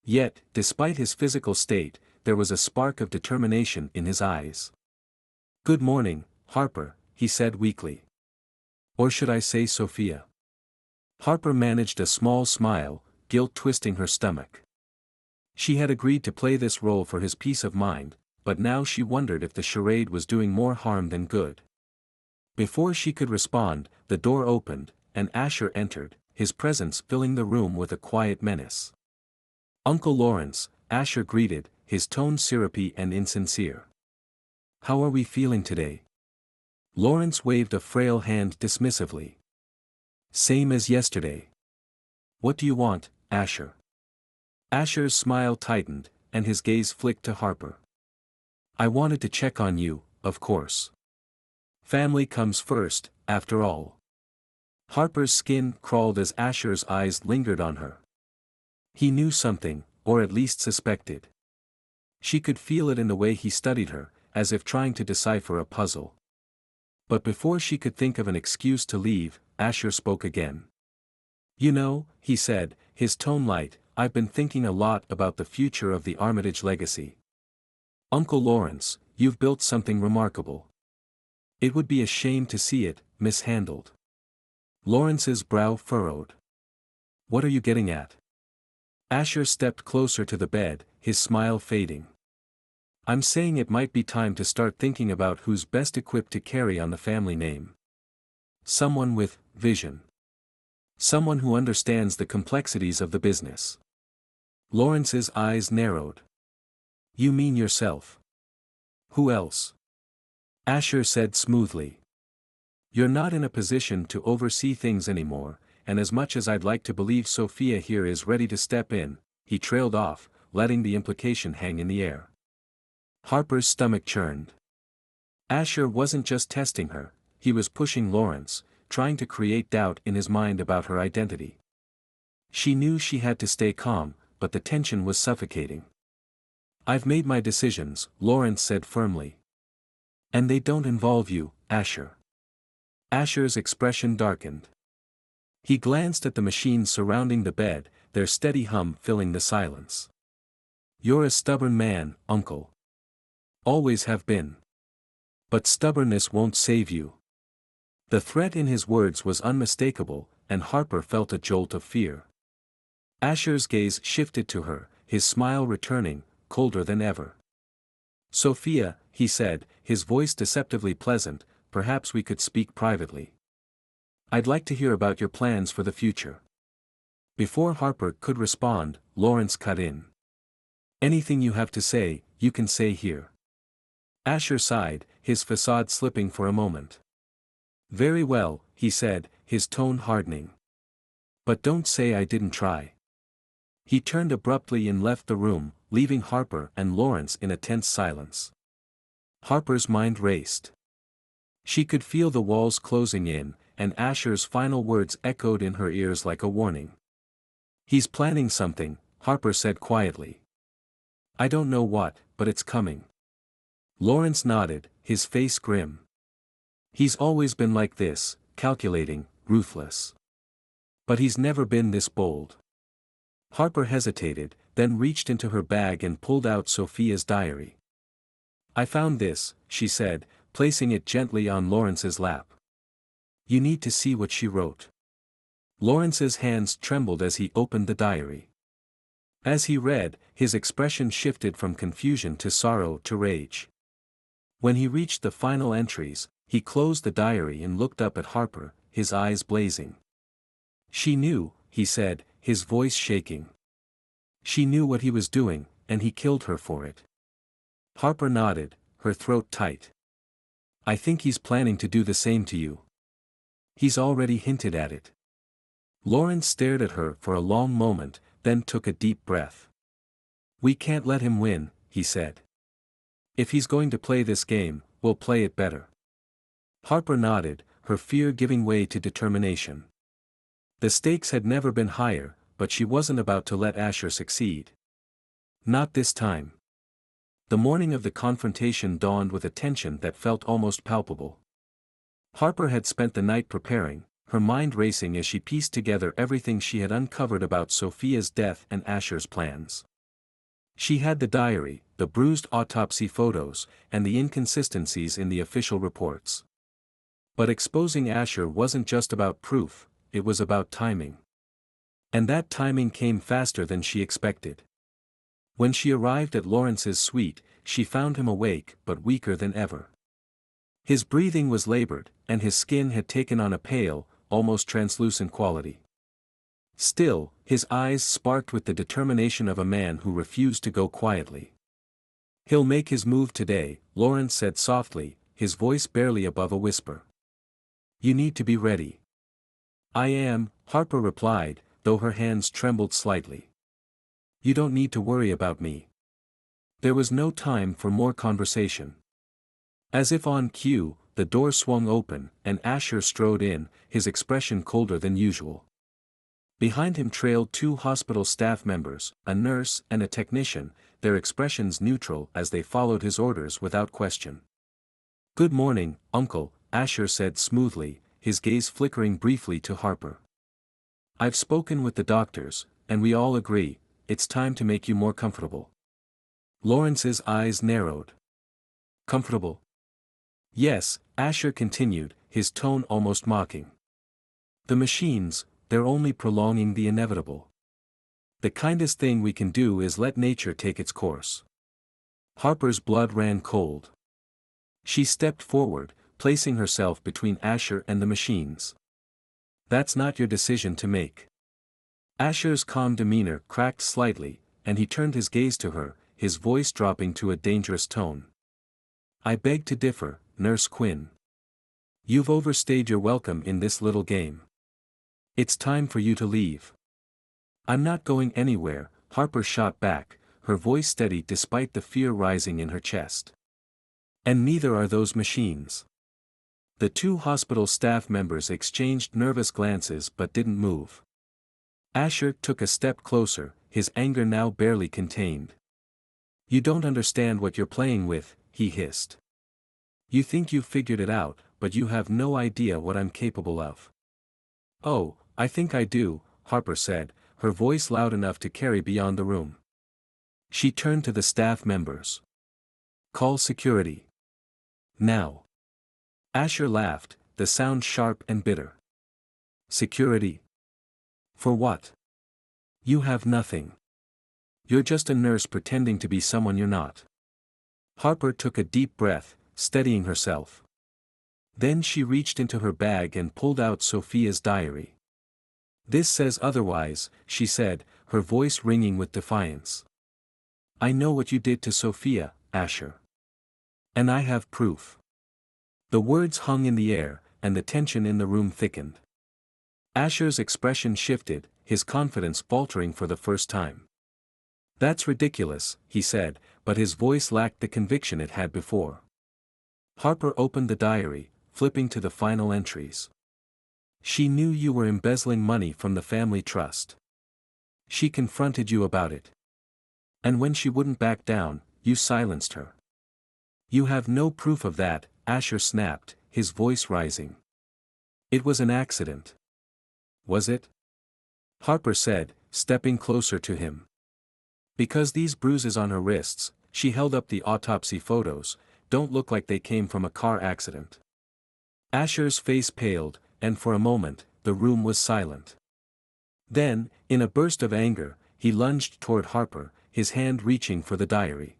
Speaker 1: Yet, despite his physical state, there was a spark of determination in his eyes. "Good morning, Harper," he said weakly. "Or should I say Sophia?" Harper managed a small smile, guilt twisting her stomach. She had agreed to play this role for his peace of mind, but now she wondered if the charade was doing more harm than good. Before she could respond, the door opened, and Asher entered, his presence filling the room with a quiet menace. "Uncle Lawrence," Asher greeted, his tone syrupy and insincere. "How are we feeling today?" Lawrence waved a frail hand dismissively. "Same as yesterday." "What do you want, Asher?" Asher's smile tightened, and his gaze flicked to Harper. "I wanted to check on you, of course. Family comes first, after all." Harper's skin crawled as Asher's eyes lingered on her. He knew something, or at least suspected. She could feel it in the way he studied her, as if trying to decipher a puzzle. But before she could think of an excuse to leave, Asher spoke again. "You know," he said, his tone light, "I've been thinking a lot about the future of the Armitage legacy. Uncle Lawrence, you've built something remarkable. It would be a shame to see it mishandled." Lawrence's brow furrowed. "What are you getting at?" Asher stepped closer to the bed, his smile fading. "I'm saying it might be time to start thinking about who's best equipped to carry on the family name. Someone with vision. Someone who understands the complexities of the business." Lawrence's eyes narrowed. "You mean yourself?" "Who else?" Asher said smoothly. "You're not in a position to oversee things anymore, and as much as I'd like to believe Sophia here is ready to step in," he trailed off, letting the implication hang in the air. Harper's stomach churned. Asher wasn't just testing her, he was pushing Lawrence, trying to create doubt in his mind about her identity. She knew she had to stay calm, but the tension was suffocating. "I've made my decisions," Lawrence said firmly. "And they don't involve you, Asher." Asher's expression darkened. He glanced at the machines surrounding the bed, their steady hum filling the silence. "You're a stubborn man, Uncle. Always have been. But stubbornness won't save you." The threat in his words was unmistakable, and Harper felt a jolt of fear. Asher's gaze shifted to her, his smile returning, colder than ever. Sophia, he said, his voice deceptively pleasant, perhaps we could speak privately. I'd like to hear about your plans for the future. Before Harper could respond, Lawrence cut in. Anything you have to say, you can say here. Asher sighed, his facade slipping for a moment. Very well, he said, his tone hardening. But don't say I didn't try. He turned abruptly and left the room, leaving Harper and Lawrence in a tense silence. Harper's mind raced. She could feel the walls closing in, and Asher's final words echoed in her ears like a warning. He's planning something, Harper said quietly. I don't know what, but it's coming. Lawrence nodded, his face grim. He's always been like this, calculating, ruthless. But he's never been this bold. Harper hesitated, then reached into her bag and pulled out Sophia's diary. I found this, she said, placing it gently on Lawrence's lap. You need to see what she wrote. Lawrence's hands trembled as he opened the diary. As he read, his expression shifted from confusion to sorrow to rage. When he reached the final entries, he closed the diary and looked up at Harper, his eyes blazing. She knew, he said, his voice shaking. She knew what he was doing, and he killed her for it. Harper nodded, her throat tight. I think he's planning to do the same to you. He's already hinted at it. Lawrence stared at her for a long moment, then took a deep breath. We can't let him win, he said. If he's going to play this game, we'll play it better. Harper nodded, her fear giving way to determination. The stakes had never been higher, but she wasn't about to let Asher succeed. Not this time. The morning of the confrontation dawned with a tension that felt almost palpable. Harper had spent the night preparing, her mind racing as she pieced together everything she had uncovered about Sophia's death and Asher's plans. She had the diary, the bruised autopsy photos, and the inconsistencies in the official reports. But exposing Asher wasn't just about proof, it was about timing. And that timing came faster than she expected. When she arrived at Lawrence's suite, she found him awake but weaker than ever. His breathing was labored, and his skin had taken on a pale, almost translucent quality. Still, his eyes sparked with the determination of a man who refused to go quietly. He'll make his move today, Lawrence said softly, his voice barely above a whisper. You need to be ready. I am, Harper replied, though her hands trembled slightly. You don't need to worry about me. There was no time for more conversation. As if on cue, the door swung open, and Asher strode in, his expression colder than usual. Behind him trailed two hospital staff members, a nurse and a technician, their expressions neutral as they followed his orders without question. Good morning, Uncle, Asher said smoothly, his gaze flickering briefly to Harper. I've spoken with the doctors, and we all agree, it's time to make you more comfortable. Lawrence's eyes narrowed. Comfortable? Yes, Asher continued, his tone almost mocking. The machines, they're only prolonging the inevitable. The kindest thing we can do is let nature take its course. Harper's blood ran cold. She stepped forward, placing herself between Asher and the machines. That's not your decision to make. Asher's calm demeanor cracked slightly, and he turned his gaze to her, his voice dropping to a dangerous tone. I beg to differ, Nurse Quinn. You've overstayed your welcome in this little game. It's time for you to leave. I'm not going anywhere, Harper shot back, her voice steady despite the fear rising in her chest. And neither are those machines. The two hospital staff members exchanged nervous glances but didn't move. Asher took a step closer, his anger now barely contained. You don't understand what you're playing with, he hissed. You think you've figured it out, but you have no idea what I'm capable of. Oh, I think I do, Harper said, her voice loud enough to carry beyond the room. She turned to the staff members. Call security. Now. Asher laughed, the sound sharp and bitter. Security? For what? You have nothing. You're just a nurse pretending to be someone you're not. Harper took a deep breath, steadying herself. Then she reached into her bag and pulled out Sophia's diary. This says otherwise, she said, her voice ringing with defiance. I know what you did to Sophia, Asher. And I have proof. The words hung in the air, and the tension in the room thickened. Asher's expression shifted, his confidence faltering for the first time. That's ridiculous, he said, but his voice lacked the conviction it had before. Harper opened the diary, flipping to the final entries. She knew you were embezzling money from the family trust. She confronted you about it. And when she wouldn't back down, you silenced her. You have no proof of that, Asher snapped, his voice rising. It was an accident. Was it? Harper said, stepping closer to him. Because these bruises on her wrists, she held up the autopsy photos, don't look like they came from a car accident. Asher's face paled, and for a moment, the room was silent. Then, in a burst of anger, he lunged toward Harper, his hand reaching for the diary.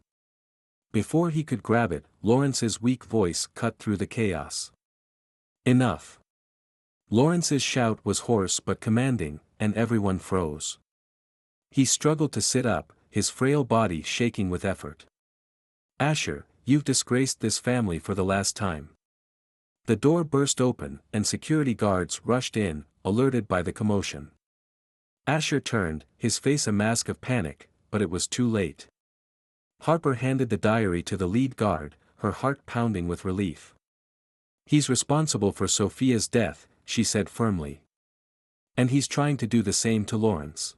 Speaker 1: Before he could grab it, Lawrence's weak voice cut through the chaos. Enough. Lawrence's shout was hoarse but commanding, and everyone froze. He struggled to sit up, his frail body shaking with effort. Asher, you've disgraced this family for the last time. The door burst open, and security guards rushed in, alerted by the commotion. Asher turned, his face a mask of panic, but it was too late. Harper handed the diary to the lead guard, her heart pounding with relief. He's responsible for Sophia's death, she said firmly. And he's trying to do the same to Lawrence.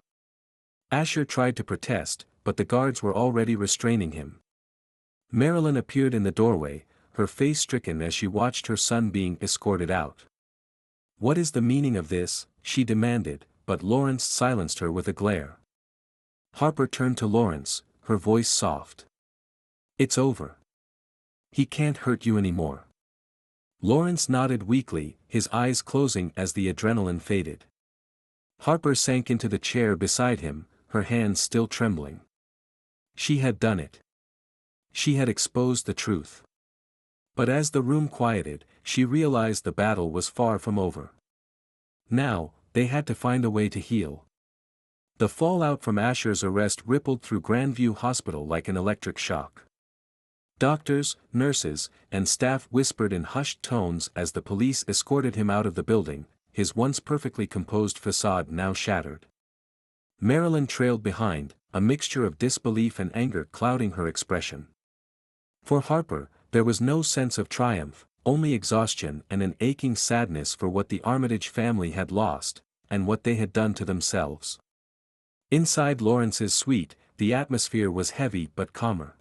Speaker 1: Asher tried to protest, but the guards were already restraining him. Marilyn appeared in the doorway, her face stricken as she watched her son being escorted out. What is the meaning of this? She demanded, but Lawrence silenced her with a glare. Harper turned to Lawrence, her voice soft. It's over. He can't hurt you anymore. Lawrence nodded weakly, his eyes closing as the adrenaline faded. Harper sank into the chair beside him, her hands still trembling. She had done it. She had exposed the truth. But as the room quieted, she realized the battle was far from over. Now, they had to find a way to heal. The fallout from Asher's arrest rippled through Grandview Hospital like an electric shock. Doctors, nurses, and staff whispered in hushed tones as the police escorted him out of the building, his once perfectly composed facade now shattered. Marilyn trailed behind, a mixture of disbelief and anger clouding her expression. For Harper, there was no sense of triumph, only exhaustion and an aching sadness for what the Armitage family had lost, and what they had done to themselves. Inside Lawrence's suite, the atmosphere was heavy but calmer.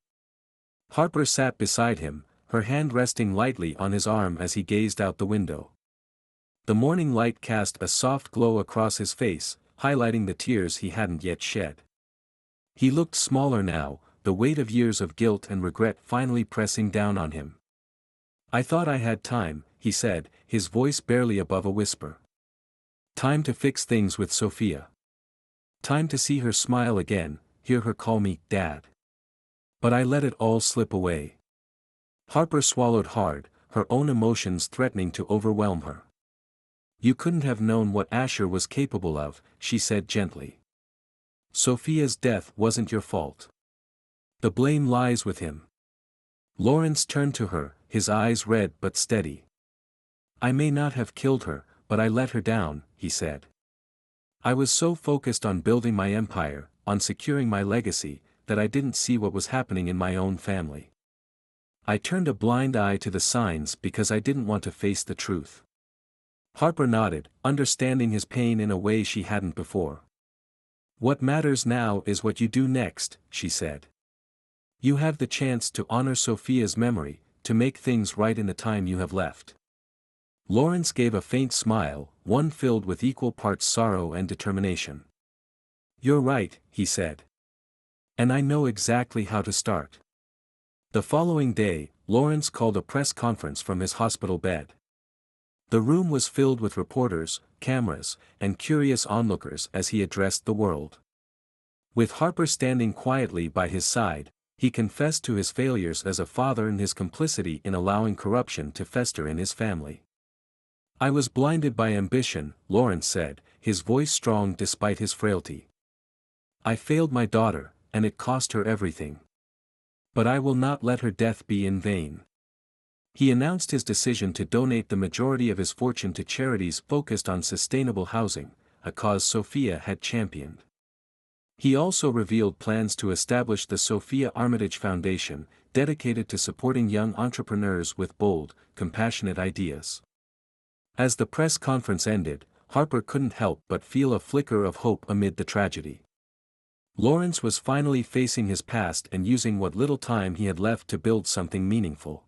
Speaker 1: Harper sat beside him, her hand resting lightly on his arm as he gazed out the window. The morning light cast a soft glow across his face, highlighting the tears he hadn't yet shed. He looked smaller now, the weight of years of guilt and regret finally pressing down on him. I thought I had time, he said, his voice barely above a whisper. Time to fix things with Sophia. Time to see her smile again, hear her call me Dad. But I let it all slip away. Harper swallowed hard, her own emotions threatening to overwhelm her. You couldn't have known what Asher was capable of, she said gently. Sophia's death wasn't your fault. The blame lies with him. Lawrence turned to her, his eyes red but steady. I may not have killed her, but I let her down, he said. I was so focused on building my empire, on securing my legacy, that I didn't see what was happening in my own family. I turned a blind eye to the signs because I didn't want to face the truth. Harper nodded, understanding his pain in a way she hadn't before. What matters now is what you do next, she said. You have the chance to honor Sophia's memory, to make things right in the time you have left. Lawrence gave a faint smile, one filled with equal parts sorrow and determination. You're right, he said. And I know exactly how to start. The following day, Lawrence called a press conference from his hospital bed. The room was filled with reporters, cameras, and curious onlookers as he addressed the world. With Harper standing quietly by his side, he confessed to his failures as a father and his complicity in allowing corruption to fester in his family. "I was blinded by ambition," Lawrence said, his voice strong despite his frailty. "I failed my daughter, and it cost her everything. But I will not let her death be in vain." He announced his decision to donate the majority of his fortune to charities focused on sustainable housing, a cause Sophia had championed. He also revealed plans to establish the Sophia Armitage Foundation, dedicated to supporting young entrepreneurs with bold, compassionate ideas. As the press conference ended, Harper couldn't help but feel a flicker of hope amid the tragedy. Lawrence was finally facing his past and using what little time he had left to build something meaningful.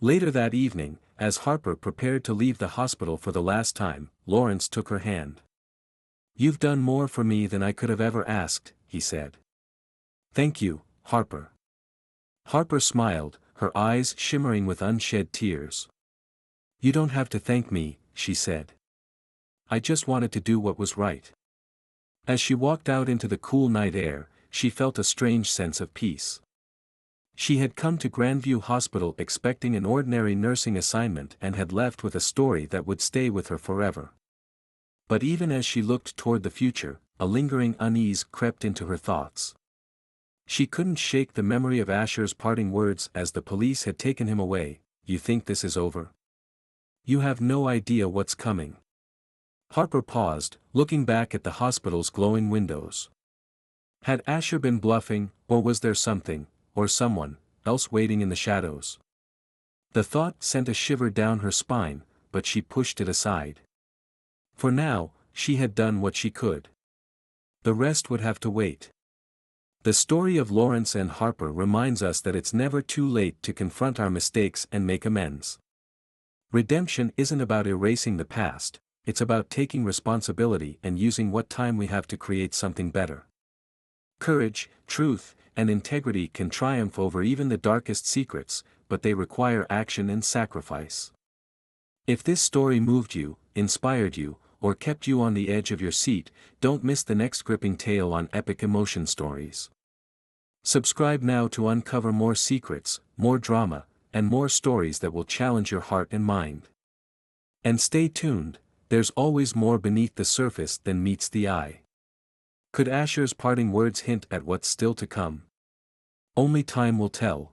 Speaker 1: Later that evening, as Harper prepared to leave the hospital for the last time, Lawrence took her hand. "You've done more for me than I could have ever asked," he said. "Thank you, Harper." Harper smiled, her eyes shimmering with unshed tears. "You don't have to thank me," she said. "I just wanted to do what was right." As she walked out into the cool night air, she felt a strange sense of peace. She had come to Grandview Hospital expecting an ordinary nursing assignment and had left with a story that would stay with her forever. But even as she looked toward the future, a lingering unease crept into her thoughts. She couldn't shake the memory of Asher's parting words as the police had taken him away. "You think this is over? You have no idea what's coming." Harper paused, looking back at the hospital's glowing windows. Had Asher been bluffing, or was there something, or someone, else waiting in the shadows? The thought sent a shiver down her spine, but she pushed it aside. For now, she had done what she could. The rest would have to wait. The story of Lawrence and Harper reminds us that it's never too late to confront our mistakes and make amends. Redemption isn't about erasing the past, it's about taking responsibility and using what time we have to create something better. Courage, truth, and integrity can triumph over even the darkest secrets, but they require action and sacrifice. If this story moved you, inspired you, or kept you on the edge of your seat, don't miss the next gripping tale on Epic Emotion Stories. Subscribe now to uncover more secrets, more drama, and more stories that will challenge your heart and mind. And stay tuned, there's always more beneath the surface than meets the eye. Could Asher's parting words hint at what's still to come? Only time will tell.